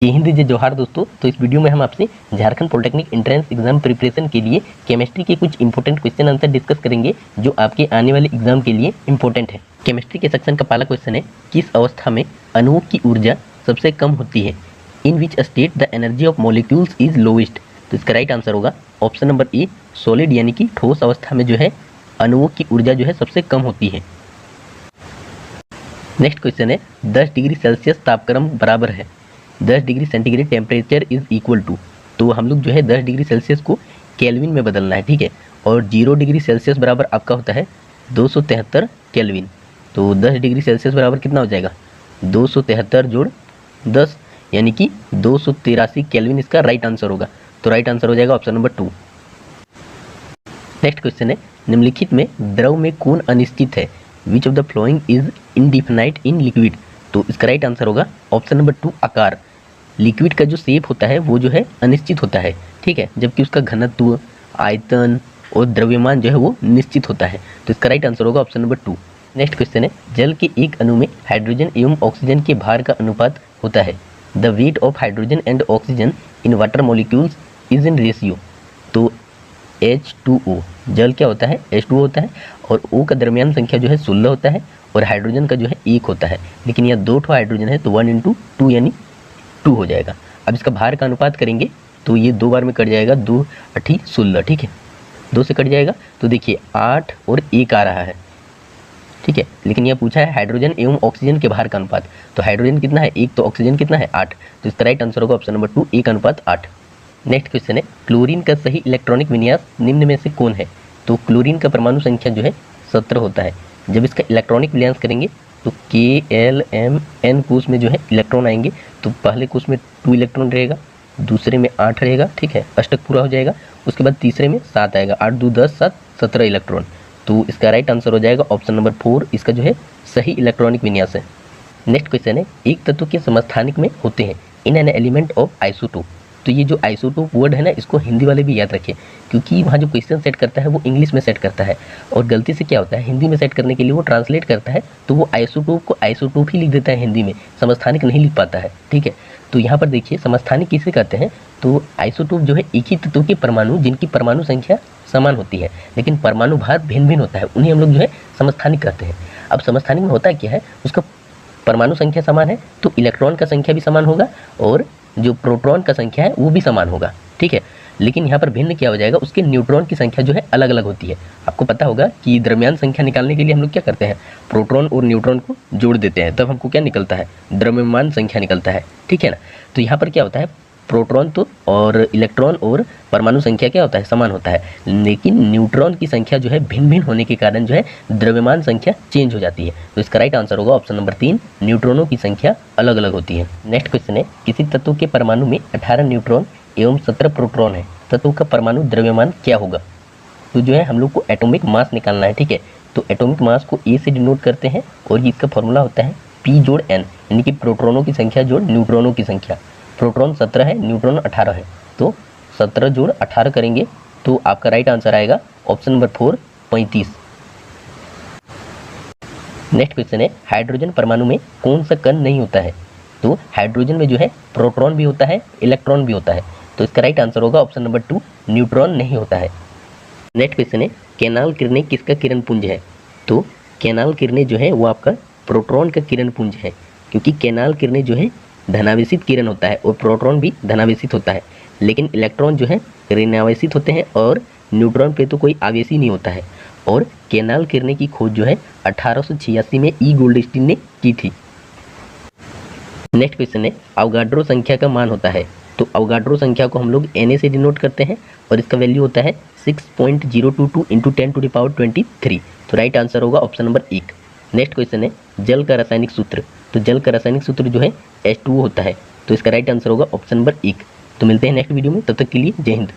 ये हिंद जय जोहार दोस्तों। तो इस वीडियो में हम आपसे Jharkhand polytechnic entrance exam preparation के लिए केमिस्ट्री के कुछ इंपॉर्टेंट क्वेश्चन आंसर डिस्कस करेंगे जो आपके आने वाले एग्जाम के लिए इंपॉर्टेंट है। केमिस्ट्री के सेक्शन का पहला क्वेश्चन है, किस अवस्था में अणुओं की ऊर्जा सबसे कम होती है? In which state the energy of molecules is lowest? तो इसका राइट आंसर होगा ऑप्शन नंबर ए, सॉलिड यानी कि ठोस अवस्था में जो है अणुओं की ऊर्जा जो है सबसे कम होती है। नेक्स्ट क्वेश्चन है, 10 डिग्री सेल्सियस तापक्रम बराबर है 10 degree centigrade temperature is equal to. तो हम लोग जो है 10 डिग्री सेल्सियस को केल्विन में बदलना है, ठीक है। और 0 डिग्री सेल्सियस बराबर आपका होता है 273 केल्विन। तो 10 डिग्री सेल्सियस बराबर कितना हो जाएगा? 273 जोड़ 10 यानी कि 283 केल्विन इसका राइट आंसर होगा। तो राइट आंसर हो जाएगा ऑप्शन नंबर 2। नेक्स्ट क्वेश्चन है, निम्नलिखित में द्रव में कौन अनिश्चित है? Which of the following is इनडिफिनाइट in liquid? तो इसका राइट आंसर होगा ऑप्शन नंबर 2, आकार। लिक्विड का जो शेप होता है वो जो है अनिश्चित होता है, ठीक है, जबकि उसका घनत्व, आयतन और द्रव्यमान जो है वो निश्चित होता है। तो इसका राइट आंसर होगा ऑप्शन नंबर 2। नेक्स्ट क्वेश्चन है, जल के एक अणु में हाइड्रोजन एवं ऑक्सीजन के भार का अनुपात होता है। The weight of hydrogen and oxygen in water molecules is in ratio. तो H2O, जल क्या होता है? H2O होता है और O का दरमियान संख्या जो है 16 होता है और हाइड्रोजन का जो है 1 होता है। लेकिन यह 2 हाइड्रोजन है तो 1 × 2 यानी 2 हो जाएगा। अब इसका भार का अनुपात करेंगे तो ये 2 बार में कट जाएगा, 2 8 16, ठीक है, 2 से कट जाएगा। तो देखिए 8 और 1 आ रहा है, ठीक है। लेकिन यह पूछा है हाइड्रोजन एवं ऑक्सीजन के भार का अनुपात। तो हाइड्रोजन कितना है 1, तो ऑक्सीजन कितना है 8। तो इसका राइट आंसर होगा ऑप्शन नंबर 2, 1:8। नेक्स्ट क्वेश्चन है, क्लोरीन का सही इलेक्ट्रॉनिक विन्यास निम्न में से कौन है? तो क्लोरीन का परमाणु संख्या जो है 17 होता है। जब इसका इलेक्ट्रॉनिक विन्यास करेंगे तो KLMN कोष में जो है इलेक्ट्रॉन आएंगे। तो पहले कोष में 2 इलेक्ट्रॉन रहेगा, दूसरे में 8 रहेगा, ठीक है, अष्टक पूरा हो जाएगा। उसके बाद तीसरे में 7 आएगा, 8 2 10 7 17 इलेक्ट्रॉन। तो इसका राइट आंसर हो जाएगा ऑप्शन नंबर 4, इसका जो है सही इलेक्ट्रॉनिक विन्यास है। नेक्स्ट क्वेश्चन है, एक तत्व के समस्थानिक में होते हैं in an element of isotope. तो ये जो आइसोटोप वर्ड है ना, इसको हिंदी वाले भी याद रखें, क्योंकि वहाँ जो क्वेश्चन सेट करता है वो इंग्लिश में सेट करता है और गलती से क्या होता है हिंदी में सेट करने के लिए वो ट्रांसलेट करता है तो वो आइसोटोप को आइसोटोप ही लिख देता है हिंदी में, समस्थानिक नहीं लिख पाता है, ठीक है। तो यहाँ पर देखिए समस्थानिक किसे कहते हैं? तो आइसोटोप जो है एक ही तत्व के परमाणु जिनकी परमाणु संख्या समान होती है लेकिन परमाणु भार भिन्न भिन्न होता है, उन्हें हम लोग जो है समस्थानिक कहते हैं। अब समस्थानिक में होता क्या है, उसका परमाणु संख्या समान है तो इलेक्ट्रॉन का संख्या भी समान होगा और जो प्रोटॉन का संख्या है वो भी समान होगा, ठीक है। लेकिन यहाँ पर भिन्न क्या हो जाएगा, उसके न्यूट्रॉन की संख्या जो है अलग अलग होती है। आपको पता होगा कि द्रव्यमान संख्या निकालने के लिए हम लोग क्या करते हैं, प्रोटॉन और न्यूट्रॉन को जोड़ देते हैं, तब हमको क्या निकलता है, द्रव्यमान संख्या निकलता है, ठीक है ना। तो यहाँ पर क्या होता है, प्रोटॉन तो और इलेक्ट्रॉन और परमाणु संख्या क्या होता है, समान होता है, लेकिन न्यूट्रॉन की संख्या जो है भिन्न भिन्न होने के कारण जो है द्रव्यमान संख्या चेंज हो जाती है। तो इसका राइट आंसर होगा ऑप्शन नंबर 3, न्यूट्रॉनों की संख्या अलग अलग होती है। नेक्स्ट क्वेश्चन है, किसी तत्व के परमाणु में 18 न्यूट्रॉन एवं 17 प्रोटॉन है, तत्व का परमाणु द्रव्यमान क्या होगा? तो जो है हम लोग को एटॉमिक मास निकालना है, ठीक है। तो एटॉमिक मास को A से डिनोट करते हैं और इसका फॉर्मूला होता है P जोड़ N, यानी कि प्रोटॉनों की संख्या जोड़ न्यूट्रॉनों की संख्या। प्रोटॉन 17 है, न्यूट्रॉन 18 है, तो 17 जोड़ 18 करेंगे तो आपका राइट आंसर आएगा ऑप्शन नंबर 4, 35। नेक्स्ट क्वेश्चन है, हाइड्रोजन परमाणु में कौन सा कण नहीं होता है? तो हाइड्रोजन में जो है प्रोटॉन भी होता है, इलेक्ट्रॉन भी होता है। तो इसका राइट आंसर होगा ऑप्शन नंबर 2, न्यूट्रॉन नहीं होता है। नेक्स्ट क्वेश्चन है, कैनाल किरणें किसका किरण पुंज है? तो कैनाल किरणें जो है वो आपका प्रोटॉन का किरण पुंज है, क्योंकि कैनाल किरणें जो है धनावेशित किरण होता है और प्रोटॉन भी धनावेशित होता है, लेकिन इलेक्ट्रॉन जो है ऋणावेशित होते हैं और न्यूट्रॉन पे तो कोई आवेशी नहीं होता है। और कैनाल किरणें की खोज जो है 1886 में E गोल्डस्टीन ने की थी। नेक्स्ट क्वेश्चन है, अवगाड्रो संख्या का मान होता है। तो अवगाड्रो संख्या को हम लोग Na से डिनोट करते हैं और इसका वैल्यू होता है 6.022 × 10⁻23। तो राइट आंसर होगा ऑप्शन नंबर 1। नेक्स्ट क्वेश्चन है, जल का रासायनिक सूत्र। तो जल का रासायनिक सूत्र जो है H2O होता है। तो इसका राइट आंसर होगा ऑप्शन नंबर 1। तो मिलते हैं नेक्स्ट वीडियो में, तब तक के लिए जय हिंद।